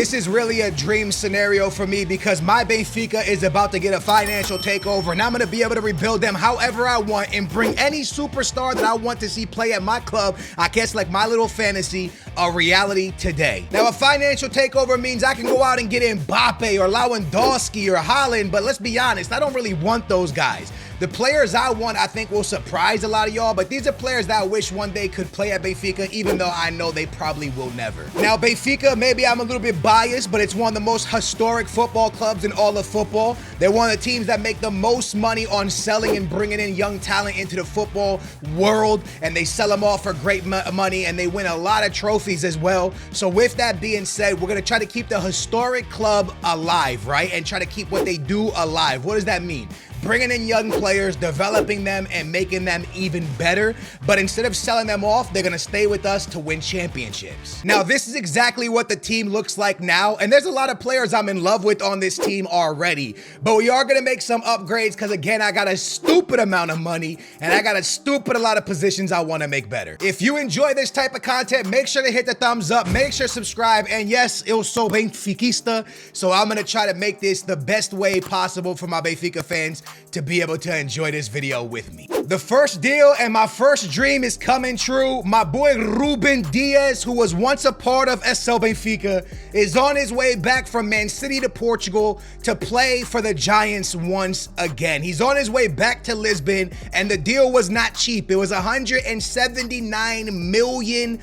This is really a dream scenario for me because my Benfica is about to get a financial takeover and I'm going to be able to rebuild them however I want and bring any superstar that I want to see play at my club. I guess like my little fantasy, a reality today. Now, a financial takeover means I can go out and get Mbappe or Lewandowski or Haaland, but let's be honest, I don't really want those guys. The players I want, I think, will surprise a lot of y'all, but these are players that I wish one day could play at Benfica, even though I know they probably will never. Now, Benfica, maybe I'm a little bit biased, but it's one of the most historic football clubs in all of football. They're one of the teams that make the most money on selling and bringing in young talent into the football world, and they sell them off for great money, and they win a lot of trophies as well. So with that being said, we're going to try to keep the historic club alive, right? And try to keep what they do alive. What does that mean? Bringing in young players, developing them, and making them even better. But instead of selling them off, they're going to stay with us to win championships. Now, this is exactly what the team looks like now. And there's a lot of players I'm in love with on this team already. But we are going to make some upgrades because, again, I got a stupid amount of money and I got a lot of positions I want to make better. If you enjoy this type of content, make sure to hit the thumbs up, make sure to subscribe. And yes, eu sou Benfiquista. So I'm going to try to make this the best way possible for my Benfica fans to be able to enjoy this video with me. The first deal and my first dream is coming true. My boy Ruben Dias, who was once a part of SL Benfica, is on his way back from Man City to Portugal to play for the Giants once again. He's on his way back to Lisbon, and the deal was not cheap. It was 179 million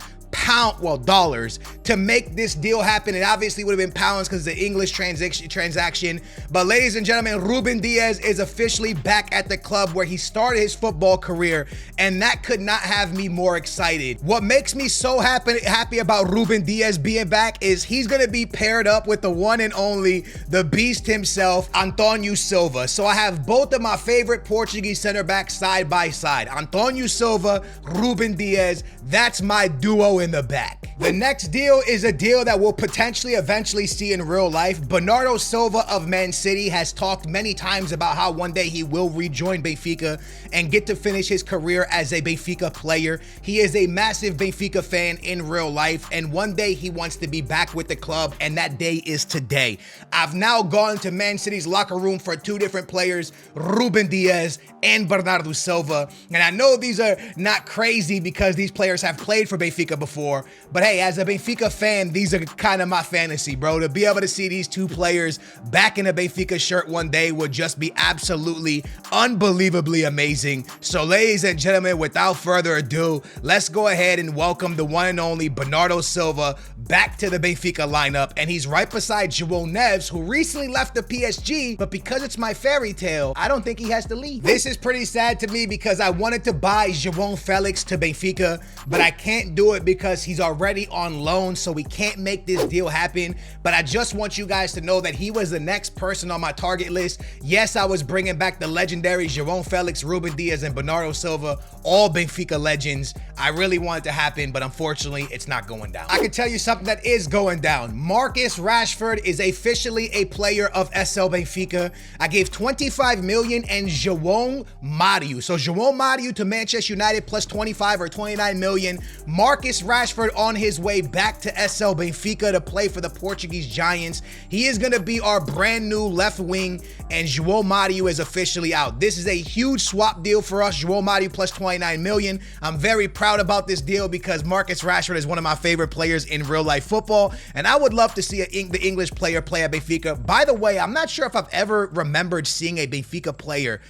dollars to make this deal happen. It obviously would have been pounds because it's an English transaction. But ladies and gentlemen, Ruben Dias is officially back at the club where he started his football career, and that could not have me more excited. What makes me so happy about Ruben Dias being back is he's going to be paired up with the one and only, the beast himself, Antonio Silva. So I have both of my favorite Portuguese center backs side by side. Antonio Silva, Ruben Dias, that's my duo in the back. The next deal is a deal that we'll potentially eventually see in real life. Bernardo Silva of Man City has talked many times about how one day he will rejoin Benfica and get to finish his career as a Benfica player. He is a massive Benfica fan in real life, and one day he wants to be back with the club, and that day is today. I've now gone to Man City's locker room for two different players, Ruben Dias and Bernardo Silva, and I know these are not crazy because these players have played for Benfica before, but hey, as a Benfica fan, these are kind of my fantasy, bro. To be able to see these two players back in a Benfica shirt one day would just be absolutely unbelievably amazing. So ladies and gentlemen, without further ado, let's go ahead and welcome the one and only Bernardo Silva back to the Benfica lineup, and he's right beside João Neves, who recently left the PSG, but because it's my fairy tale, I don't think he has to leave. This is pretty sad to me because I wanted to buy João Felix to Benfica, but I can't do it because he's already on loan, so we can't make this deal happen. But I just want you guys to know that he was the next person on my target list. Yes, I was bringing back the legendary João Felix, Ruben Dias, and Bernardo Silva, all Benfica legends. I really want it to happen, but unfortunately, it's not going down. I can tell you something that is going down. Marcus Rashford is officially a player of SL Benfica. I gave 25 million and João Mario. So João Mario to Manchester United plus 25 or 29 million. Marcus Rashford on his way back to SL Benfica to play for the Portuguese Giants. He is going to be our brand new left wing, and João Mario is officially out. This is a huge swap deal for us. João Mario plus 29 million. I'm very proud about this deal because Marcus Rashford is one of my favorite players in real life football, and I would love to see the English player play at Benfica. By the way, I'm not sure if I've ever remembered seeing a Benfica player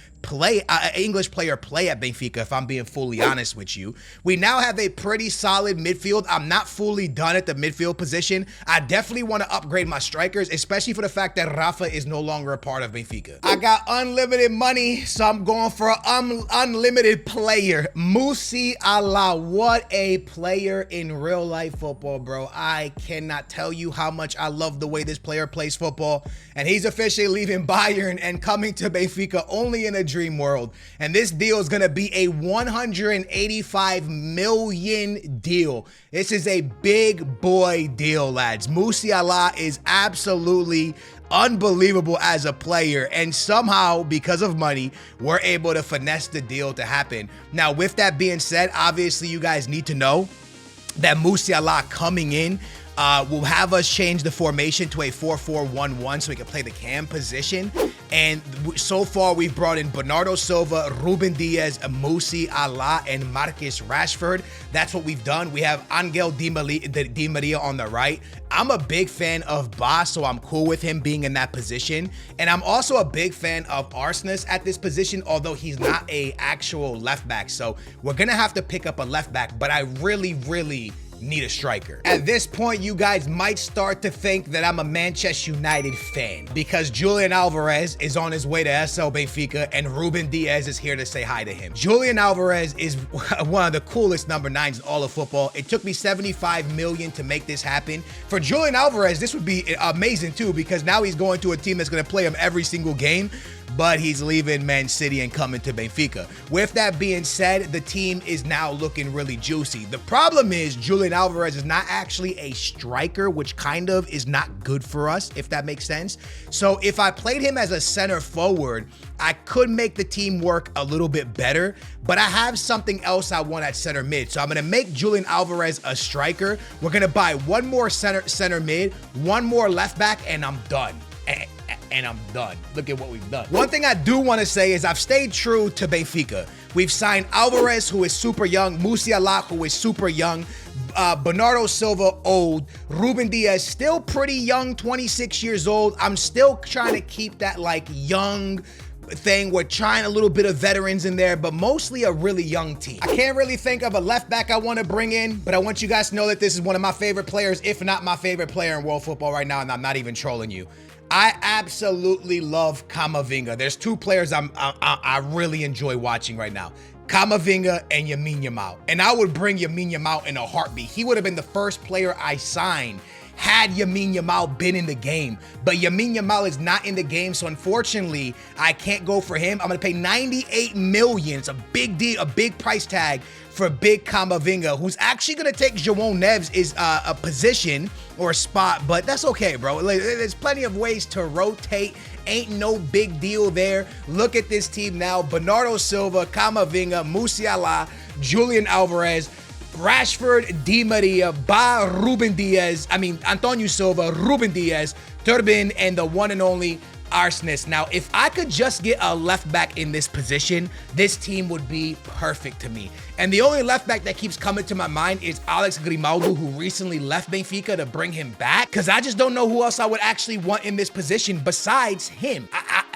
English player play at Benfica, if I'm being fully honest with you. We now have a pretty solid midfield. I'm not fully done at the midfield position. I definitely want to upgrade my strikers, especially for the fact that Rafa is no longer a part of Benfica. I got unlimited money, so I'm going for an unlimited player. Musiala, what a player in real life football, bro. I cannot tell you how much I love the way this player plays football, and he's officially leaving Bayern and coming to Benfica only in a dream world. And this deal is going to be a 185 million deal. This is a big boy deal, lads. Musiala is absolutely unbelievable as a player, and somehow because of money we're able to finesse the deal to happen. Now, with that being said, obviously you guys need to know that Musiala coming in will have us change the formation to a 4-4-1-1 so we can play the cam position. And so far, we've brought in Bernardo Silva, Ruben Diaz, Musi Allah, and Marcus Rashford. That's what we've done. We have Angel Di Maria on the right. I'm a big fan of Ba, so I'm cool with him being in that position. And I'm also a big fan of Arsenis at this position, although he's not a actual left back. So we're going to have to pick up a left back, but I really need a striker. At this point, you guys might start to think that I'm a Manchester United fan because Julian Alvarez is on his way to SL Benfica and Ruben Diaz is here to say hi to him. Julian Alvarez is one of the coolest number 9s in all of football. It took me 75 million to make this happen. For Julian Alvarez, this would be amazing too because now he's going to a team that's going to play him every single game, but he's leaving Man City and coming to Benfica. With that being said, the team is now looking really juicy. The problem is Julian Alvarez is not actually a striker, which kind of is not good for us, if that makes sense. So if I played him as a center forward, I could make the team work a little bit better, but I have something else I want at center mid. So I'm going to make Julian Alvarez a striker. We're going to buy one more center mid, one more left back, and I'm done. And I'm done. Look at what we've done. One thing I do want to say is I've stayed true to Benfica. We've signed Alvarez, who is super young, Musiala, who is super young, Bernardo Silva, old, Ruben Diaz, still pretty young, 26 years old. I'm still trying to keep that like young thing. We're trying a little bit of veterans in there, but mostly a really young team. I can't really think of a left back I want to bring in, but I want you guys to know that this is one of my favorite players, if not my favorite player in world football right now, and I'm not even trolling you. I absolutely love Camavinga. There's two players I really enjoy watching right now. Camavinga and Lamine Yamal. And I would bring Lamine Yamal in a heartbeat. He would have been the first player I signed had Lamine Yamal been in the game. But Lamine Yamal is not in the game, so unfortunately, I can't go for him. I'm going to pay 98 million. It's a big deal, a big price tag for big Camavinga, who's actually going to take João Neves' a position or a spot, but that's okay, bro. There's plenty of ways to rotate. Ain't no big deal there. Look at this team now. Bernardo Silva, Camavinga, Musiala, Julian Alvarez, Rashford, Di Maria, Antonio Silva, Ruben Diaz, Turbin, and the one and only Arsenis. Now, if I could just get a left back in this position, this team would be perfect to me. And the only left back that keeps coming to my mind is Alex Grimaldo, who recently left Benfica to bring him back, because I just don't know who else I would actually want in this position besides him.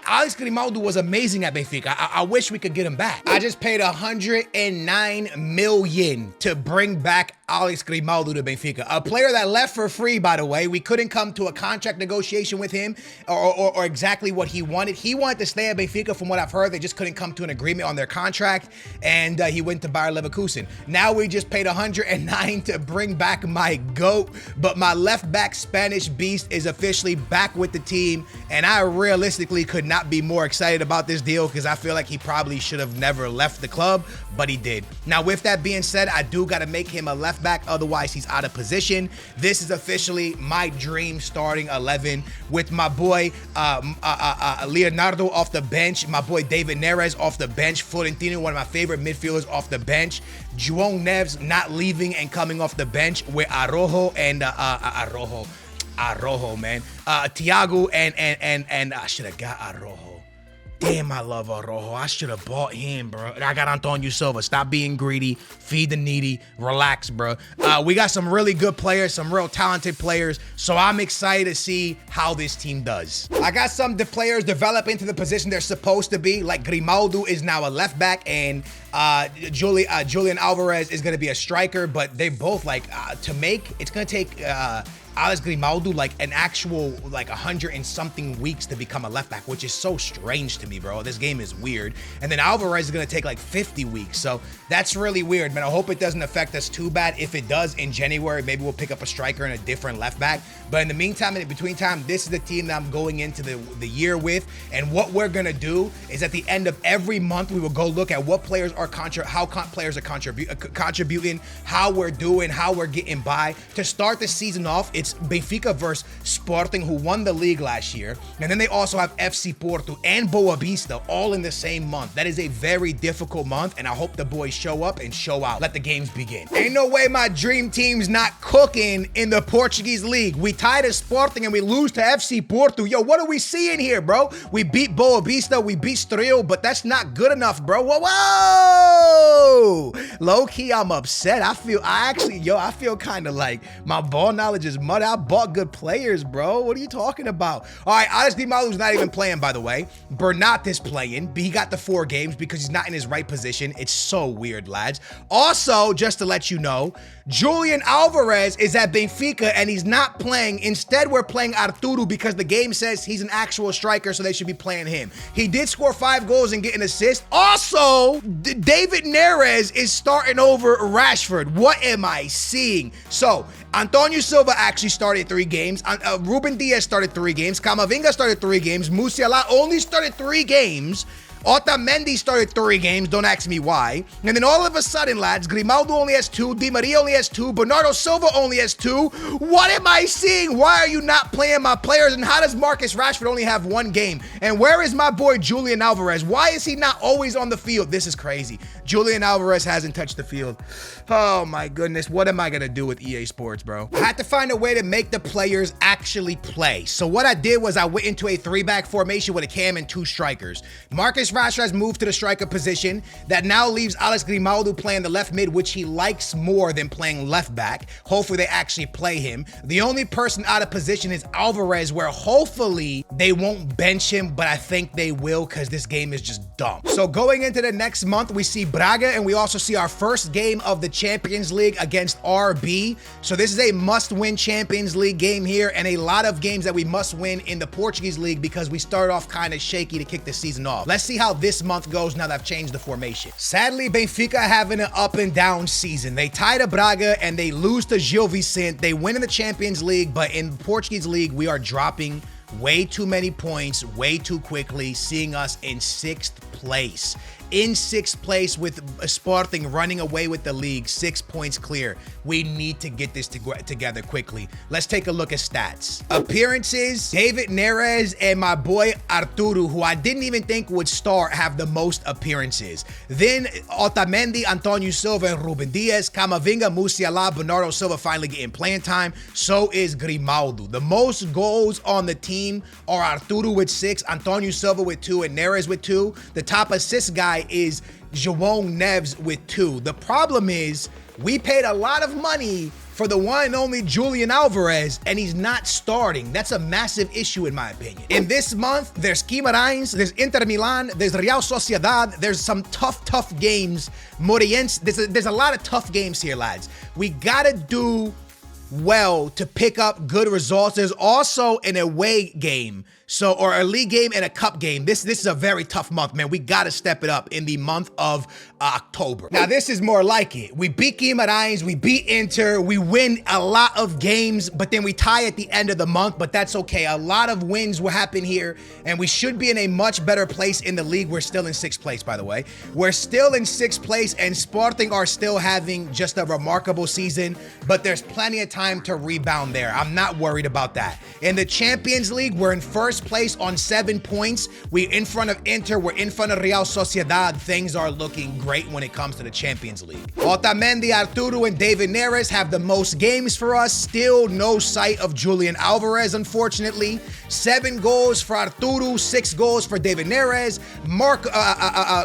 Alex Grimaldo was amazing at Benfica. I wish we could get him back. I just paid 109 million to bring back Alex Grimaldo to Benfica, a player that left for free, by the way. We couldn't come to a contract negotiation with him or exactly what he wanted. He wanted to stay at Benfica. From what I've heard, they just couldn't come to an agreement on their contract, and he went to Bayer Leverkusen. Now we just paid 109 to bring back my GOAT, but my left back Spanish beast is officially back with the team, and I realistically could not be more excited about this deal because I feel like he probably should have never left the club, but he did. Now, with that being said, I do got to make him a left back, otherwise he's out of position. This is officially my dream starting 11 with my boy Leonardo off the bench, my boy David Neres off the bench, Florentino, one of my favorite midfielders, off the bench, João Neves not leaving and coming off the bench with Araujo and Araujo, man. Thiago and I should have got Araujo. Damn, I love Araujo. I should have bought him, bro. I got Antonio Silva. Stop being greedy. Feed the needy. Relax, bro. We got some really good players, some real talented players. So I'm excited to see how this team does. I got some players develop into the position they're supposed to be. Like Grimaldo is now a left back, and Julian Alvarez is going to be a striker. But they both to make. It's going to take Alex Grimaldo like an actual 100 and something weeks to become a left back, which is so strange to me, bro. This game is weird. And then Alvarez is gonna take like 50 weeks. So that's really weird, man. I hope it doesn't affect us too bad. If it does in January, maybe we'll pick up a striker and a different left back. But in the meantime, in between time, this is the team that I'm going into the year with. And what we're gonna do is at the end of every month, we will go look at what players are contributing, how we're doing, how we're getting by. To start the season off, it's it's Benfica versus Sporting, who won the league last year. And then they also have FC Porto and Boa Vista all in the same month. That is a very difficult month, and I hope the boys show up and show out. Let the games begin. Ain't no way my dream team's not cooking in the Portuguese league. We tied to Sporting and we lose to FC Porto. Yo, what are we seeing here, bro? We beat Boa Vista, we beat Estoril, but that's not good enough, bro. Whoa! Low-key, I'm upset. I feel kind of like my ball knowledge is mud. I bought good players, bro. What are you talking about? All right, Alex Grimaldo's not even playing, by the way. Bernat is playing. He got the 4 games because he's not in his right position. It's so weird, lads. Also, just to let you know, Julian Alvarez is at Benfica and he's not playing. Instead, we're playing Arturo because the game says he's an actual striker, so they should be playing him. He did score 5 goals and get an assist. Also, David Neres is starting over Rashford. What am I seeing? So, Antonio Silva actually started 3 games. Ruben Diaz started 3 games. Camavinga started 3 games. Musiala only started 3 games. Otamendi started 3 games, don't ask me why. And then all of a sudden, lads, Grimaldo only has 2, Di Maria only has 2, Bernardo Silva only has 2. What am I seeing? Why are you not playing my players? And how does Marcus Rashford only have 1 game? And where is my boy Julian Alvarez? Why is he not always on the field? This is crazy. Julian Alvarez hasn't touched the field. Oh my goodness, what am I gonna do with EA Sports, bro? I had to find a way to make the players actually play. So what I did was I went into a 3-back formation with a cam and 2 strikers. Marcus Rashford has moved to the striker position. That now leaves Alex Grimaldo playing the left mid, which he likes more than playing left back. Hopefully they actually play him. The only person out of position is Alvarez, where hopefully they won't bench him, but I think they will because this game is just dumb. So going into the next month, we see Braga and we also see our first game of the Champions League against RB. So this is a must-win Champions League game here and a lot of games that we must win in the Portuguese League because we started off kind of shaky to kick the season off. Let's see how this month goes now that I've changed the formation. Sadly, Benfica having an up and down season. They tie to Braga and they lose to Gil Vicente. They win in the Champions League, but in the Portuguese League, we are dropping way too many points way too quickly, seeing us in 6th place. In 6th place with Sporting running away with the league, 6 points clear. We need to get this together quickly. Let's take a look at stats. Appearances, David Neres and my boy Arturo, who I didn't even think would start, have the most appearances. Then Otamendi, Antonio Silva, and Ruben Diaz. Camavinga, Musiala, Bernardo Silva finally getting playing time. So is Grimaldo. The most goals on the team are Arturo with 6, Antonio Silva with 2, and Neres with 2. The top assist guy is João Neves with 2. The problem is we paid a lot of money for the one and only Julian Alvarez, and he's not starting. That's a massive issue in my opinion. In this month, there's Guimarães, there's Inter Milan, there's Real Sociedad, there's some tough games. Moreirense, there's a lot of tough games here, lads. We gotta do well to pick up good results. There's also an away game, or a league game and a cup game. This is a very tough month, man. We got to step it up in the month of October. Now, this is more like it. We beat Guimarães, we beat Inter, we win a lot of games, but then we tie at the end of the month, but that's okay. A lot of wins will happen here, and we should be in a much better place in the league. We're still in 6th place, by the way. We're still in 6th place, and Sporting are still having just a remarkable season, but there's plenty of time to rebound there. I'm not worried about that. In the Champions League, we're in 1st place on 7 points. We're in front of Inter, we're in front of Real Sociedad. Things are looking great when it comes to the Champions League. Otamendi, Arturo, and David Neres have the most games for us. Still no sight of Julian Alvarez, unfortunately. 7 goals for Arturo, 6 goals for David Neres.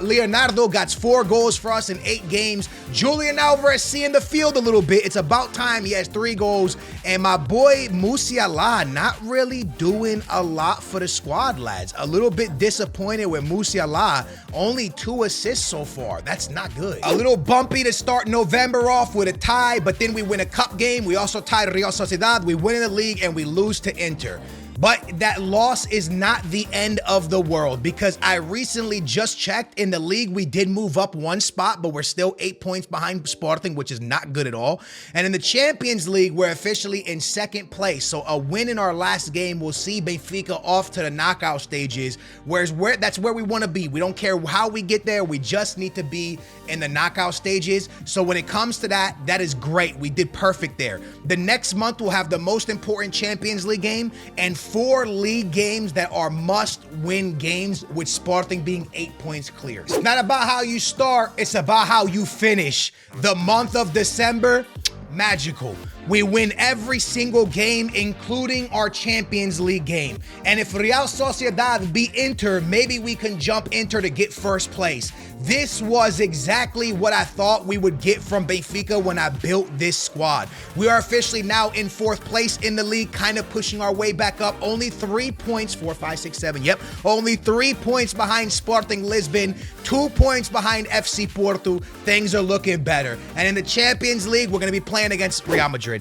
Leonardo got 4 goals for us in 8 games. Julian Alvarez seeing the field a little bit. It's about time. He has 3 goals. And my boy Musiala not really doing a lot for the squad, lads. A little bit disappointed with Musiala. Only 2 assists so far. That's not good. A little bumpy to start November off with a tie, but then we win a cup game. We also tied Real Sociedad. We win in the league and we lose to Inter. But that loss is not the end of the world, because I recently just checked in the league. We did move up one spot, but we're still 8 points behind Sporting, which is not good at all. And in the Champions League, we're officially in second place. So a win in our last game will see Benfica off to the knockout stages, whereas that's where we want to be. We don't care how we get there. We just need to be in the knockout stages. So when it comes to that, that is great. We did perfect there. The next month, we'll have the most important Champions League game and 4 league games that are must-win games, with Sporting being 8 points clear. It's not about how you start, it's about how you finish. The month of December, magical. We win every single game, including our Champions League game. And if Real Sociedad beat Inter, maybe we can jump Inter to get first place. This was exactly what I thought we would get from Benfica when I built this squad. We are officially now in 4th place in the league, kind of pushing our way back up. Only 3 points, 4, 5, 6, 7, yep. Only 3 points behind Sporting Lisbon, 2 points behind FC Porto. Things are looking better. And in the Champions League, we're going to be playing against Real Madrid.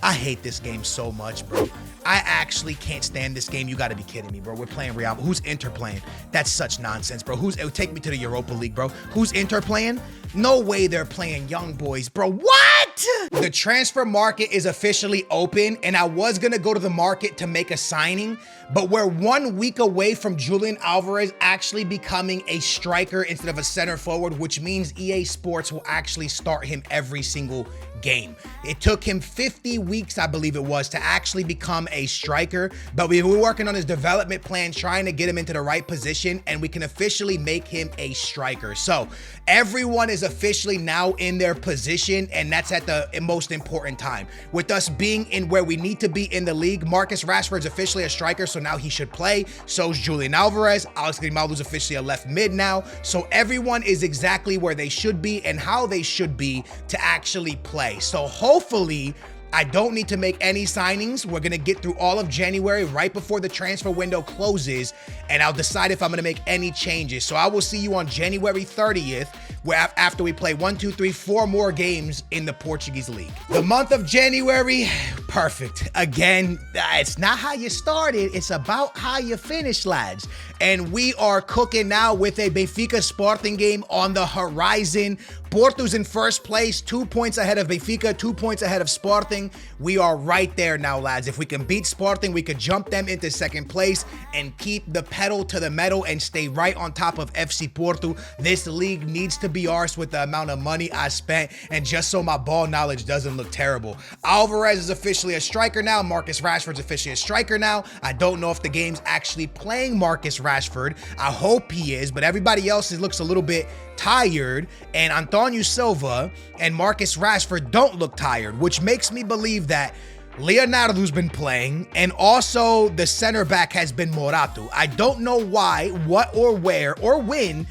I hate this game so much, bro. I actually can't stand this game. You got to be kidding me, bro. We're playing Real. Who's Inter playing? That's such nonsense, bro. Take me to the Europa League, bro. Who's Inter playing? No way they're playing young boys, bro. What? The transfer market is officially open, and I was going to go to the market to make a signing, but we're 1 week away from Julian Alvarez actually becoming a striker instead of a center forward, which means EA Sports will actually start him every single game. It took him 50 weeks, I believe it was, to actually become a striker, but we were working on his development plan, trying to get him into the right position, and we can officially make him a striker. So everyone is officially now in their position, and that's at the most important time. With us being in where we need to be in the league, Marcus Rashford's officially a striker, so now he should play. So's Julian Alvarez. Alex Grimaldo's officially a left mid now. So everyone is exactly where they should be and how they should be to actually play. So hopefully I don't need to make any signings. We're going to get through all of January right before the transfer window closes, and I'll decide if I'm going to make any changes. So I will see you on January 30th, where after we play 1, 2, 3, 4 more games in the Portuguese league. The month of January, perfect. Again, it's not how you started, it's about how you finish, lads. And we are cooking now with a Benfica Sporting game on the horizon. Porto's in first place, 2 points ahead of Benfica, 2 points ahead of Sporting. We are right there now, lads. If we can beat Sporting, we could jump them into second place and keep the pedal to the metal and stay right on top of FC Porto. This league needs to be ours with the amount of money I spent, and just so my ball knowledge doesn't look terrible. Alvarez is officially a striker now. Marcus Rashford's officially a striker now. I don't know if the game's actually playing Marcus Rashford. I hope he is, but everybody else looks a little bit tired, and Antonio Silva and Marcus Rashford don't look tired, which makes me believe that Leonardo's been playing, and also the center back has been Morato. I don't know why, what, or where, or when.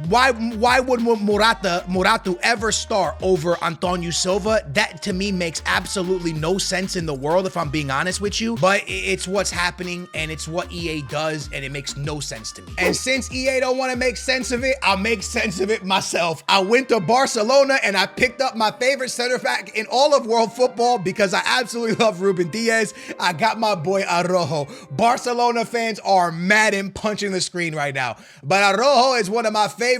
Why would Morato ever start over Antonio Silva? That to me makes absolutely no sense in the world, if I'm being honest with you. But it's what's happening, and it's what EA does, and it makes no sense to me. And since EA don't want to make sense of it, I'll make sense of it myself. I went to Barcelona and I picked up my favorite center back in all of world football because I absolutely love Ruben Diaz. I got my boy Araujo. Barcelona fans are mad and punching the screen right now. But Araujo is one of my favorite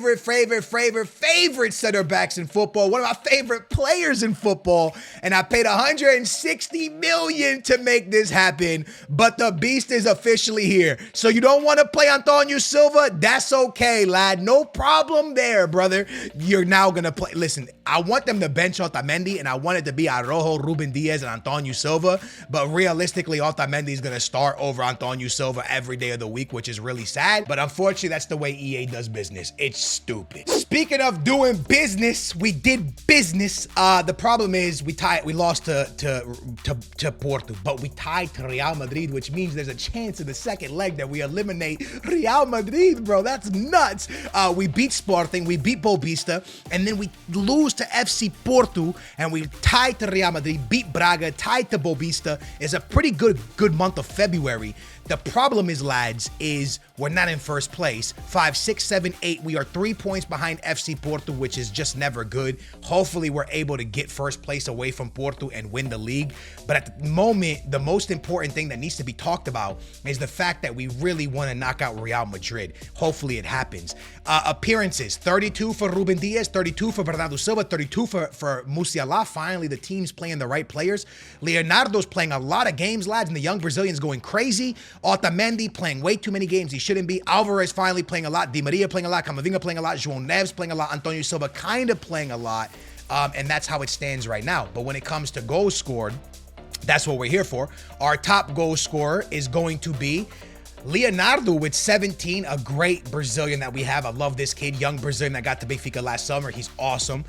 center backs in football, one of my favorite players in football, and I paid 160 million to make this happen, but the beast is officially here. So you don't want to play Antonio Silva? That's okay, lad. No problem there, brother. You're now going to play. Listen, I want them to bench Otamendi, and I want it to be Araujo, Ruben Diaz, and Antonio Silva, but realistically, Otamendi is going to start over Antonio Silva every day of the week, which is really sad, but unfortunately, that's the way EA does business. It's stupid. Speaking of doing business, we did business. The problem is we lost to Porto, but we tied to Real Madrid, which means there's a chance in the second leg that we eliminate Real Madrid, bro. That's nuts. We beat Sporting, we beat Boavista, and then we lose to FC Porto, and we tied to Real Madrid, beat Braga, tied to Boavista. It's a pretty good month of February. The problem is, lads, is we're not in first place. 5, 6, 7, 8. We are are 3 points behind FC Porto, which is just never good. Hopefully, we're able to get first place away from Porto and win the league. But at the moment, the most important thing that needs to be talked about is the fact that we really want to knock out Real Madrid. Hopefully, it happens. Appearances, 32 for Ruben Diaz, 32 for Bernardo Silva, 32 for Musiala. Finally, the team's playing the right players. Leonardo's playing a lot of games, lads, and the young Brazilian's going crazy. Otamendi playing way too many games he shouldn't be. Alvarez finally playing a lot. Di Maria playing a lot. Camavinga playing a lot. João Neves playing a lot. Antonio Silva kind of playing a lot. And that's how it stands right now. But when it comes to goals scored, that's what we're here for. Our top goal scorer is going to be Leonardo with 17, a great Brazilian that we have. I love this kid, young Brazilian that got to Benfica last summer. He's awesome.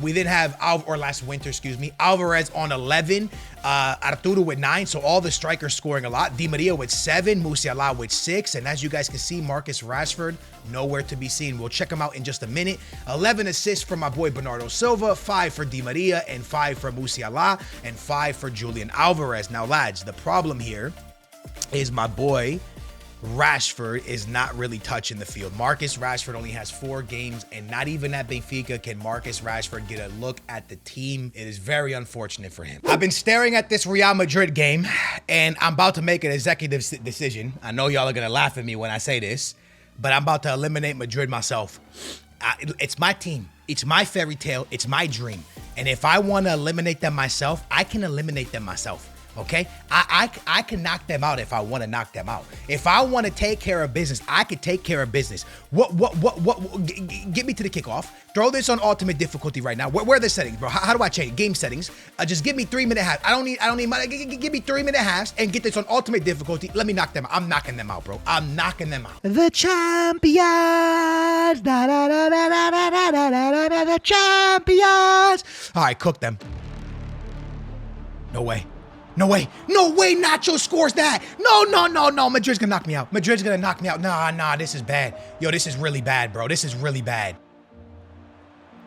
We then have, last winter, excuse me, Alvarez on 11, Arturo with 9, so all the strikers scoring a lot. Di Maria with 7, Musiala with 6, and as you guys can see, Marcus Rashford, nowhere to be seen. We'll check him out in just a minute. 11 assists for my boy Bernardo Silva, 5 for Di Maria, and 5 for Musiala, and 5 for Julian Alvarez. Now, lads, the problem here is my boy Rashford is not really touching the field. Marcus Rashford only has 4 games, and not even at Benfica can Marcus Rashford get a look at the team. It is very unfortunate for him. I've been staring at this Real Madrid game, and I'm about to make an executive decision. I know y'all are going to laugh at me when I say this, but I'm about to eliminate Madrid myself. It's my team. It's my fairy tale. It's my dream. And if I want to eliminate them myself, I can eliminate them myself. Okay, I can knock them out if I want to knock them out. If I want to take care of business, I could take care of business. What? Get me to the kickoff. Throw this on ultimate difficulty right now. Where are the settings, bro? How do I change game settings? Just give me 3-minute halves. I don't need money. Give me 3-minute halves and get this on ultimate difficulty. Let me knock them out. I'm knocking them out, bro. I'm knocking them out. The champions, the champions. All right, cook them. No way. No way. No way Nacho scores that. No. Madrid's gonna knock me out. Madrid's gonna knock me out. Nah, this is bad. Yo, this is really bad, bro. This is really bad.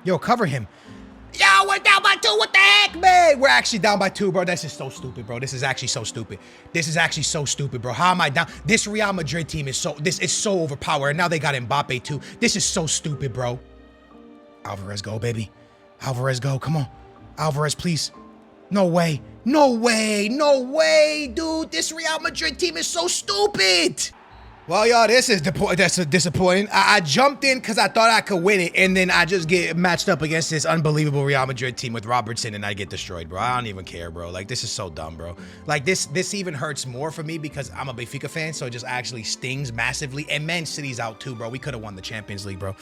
Yo, cover him. Yo, we're down by 2. What the heck, man? We're actually down by 2, bro. This is so stupid, bro. This is actually so stupid. Bro. How am I down? This Real Madrid team is so overpowered. And now they got Mbappe too. This is so stupid, bro. Alvarez, go, baby. Alvarez, go. Come on. Alvarez, please. No way, dude. This Real Madrid team is so stupid. Well, y'all, that's disappointing. I jumped in because I thought I could win it, and then I just get matched up against this unbelievable Real Madrid team with Robertson, and I get destroyed, bro. I don't even care, bro. Like, this is so dumb, bro. Like, this even hurts more for me because I'm a Benfica fan, so it just actually stings massively. And Man City's out too, bro. We could have won the Champions League, bro.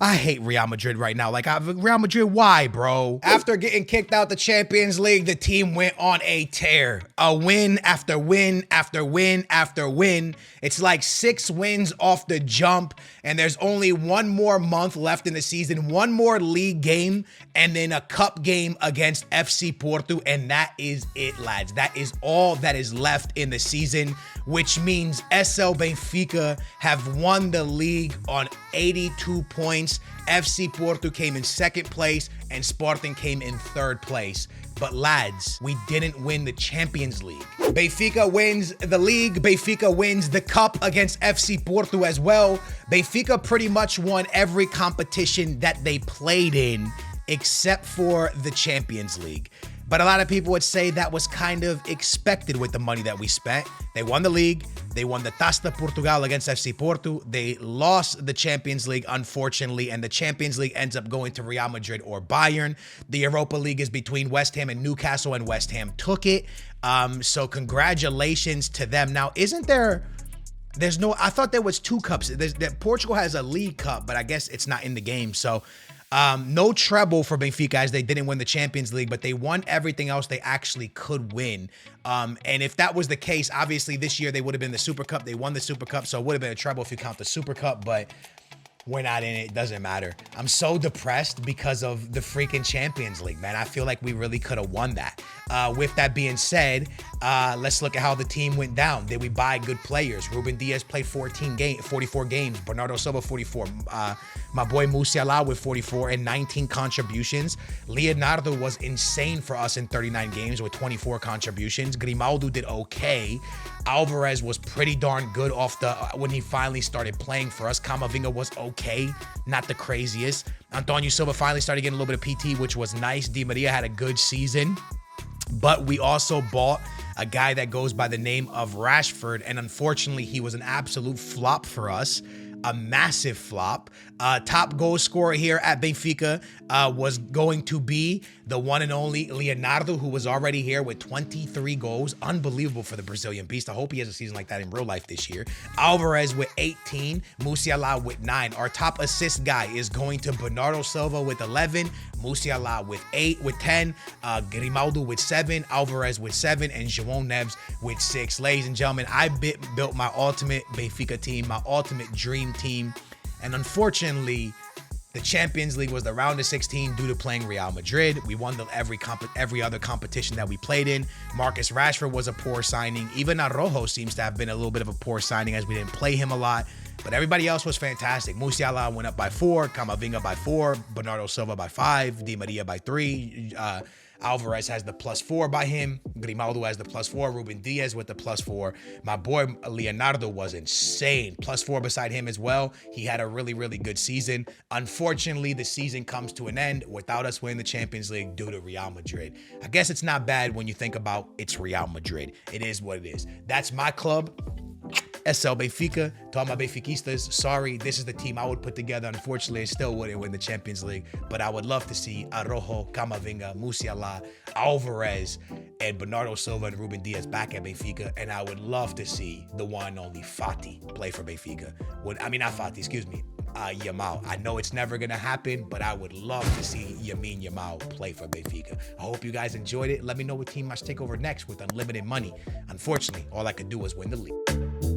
I hate Real Madrid right now. Like, Real Madrid, why, bro? After getting kicked out the Champions League, the team went on a tear. A win after win after win after win. It's like 6 wins off the jump, and there's only 1 more month left in the season, 1 more league game, and then a cup game against FC Porto, and that is it, lads. That is all that is left in the season, which means SL Benfica have won the league on 82 points. FC Porto came in 2nd place, and Sporting came in 3rd place. But lads, we didn't win the Champions League. Benfica wins the league. Benfica wins the cup against FC Porto as well. Benfica pretty much won every competition that they played in except for the Champions League. But a lot of people would say that was kind of expected with the money that we spent. They won the league. They won the Taça de Portugal against FC Porto. They lost the Champions League, unfortunately, and the Champions League ends up going to Real Madrid or Bayern. The Europa League is between West Ham and Newcastle, and West Ham took it. So congratulations to them. Now, I thought there was 2 cups. Portugal has a League Cup, but I guess it's not in the game. So no treble for Benfica, as they didn't win the Champions League, but they won everything else they actually could win. And if that was the case, obviously this year they would have been the Super Cup. They won the Super Cup, so it would have been a treble if you count the Super Cup, but we're not in it. It doesn't matter. I'm so depressed because of the freaking Champions League, man. I feel like we really could have won that. With that being said, let's look at how the team went down. Did we buy good players? Ruben Diaz played 44 games. Bernardo Silva, 44. My boy Musiala with 44 and 19 contributions. Leonardo was insane for us in 39 games with 24 contributions. Grimaldo did okay. Alvarez was pretty darn good when he finally started playing for us. Camavinga was okay, not the craziest. Antonio Silva finally started getting a little bit of PT, which was nice. Di Maria had a good season. But we also bought a guy that goes by the name of Rashford, and unfortunately, he was an absolute flop for us. A massive flop. Top goal scorer here at Benfica was going to be the one and only Leonardo, who was already here with 23 goals. Unbelievable for the Brazilian beast. I hope he has a season like that in real life this year. Alvarez with 18, Musiala with 9. Our top assist guy is going to Bernardo Silva with 11, Musiala with 10, Grimaldo with 7, Alvarez with 7, and João Neves with 6. Ladies and gentlemen, I built my ultimate Benfica team, my ultimate dream team, and unfortunately, the Champions League was the round of 16 due to playing Real Madrid. We won every other competition that we played in. Marcus Rashford was a poor signing. Even Araujo seems to have been a little bit of a poor signing as we didn't play him a lot. But everybody else was fantastic. Musiala went up by 4, Camavinga by 4, Bernardo Silva by 5, Di Maria by 3, Alvarez has the +4 by him, Grimaldo has the +4, Ruben Diaz with the +4. My boy Leonardo was insane, +4 beside him as well. He had a really, really good season. Unfortunately, the season comes to an end without us winning the Champions League due to Real Madrid. I guess it's not bad when you think about it's Real Madrid. It is what it is. That's my club. SL Benfica, to all my Benfiquistas, sorry, this is the team I would put together. Unfortunately, I still wouldn't win the Champions League, but I would love to see Araujo, Camavinga, Musiala, Alvarez, and Bernardo Silva and Ruben Diaz back at Benfica, and I would love to see the one and only Fati play for Benfica. Yamal. I know it's never going to happen, but I would love to see Yamal play for Benfica. I hope you guys enjoyed it. Let me know what team I should take over next with unlimited money. Unfortunately, all I could do was win the league.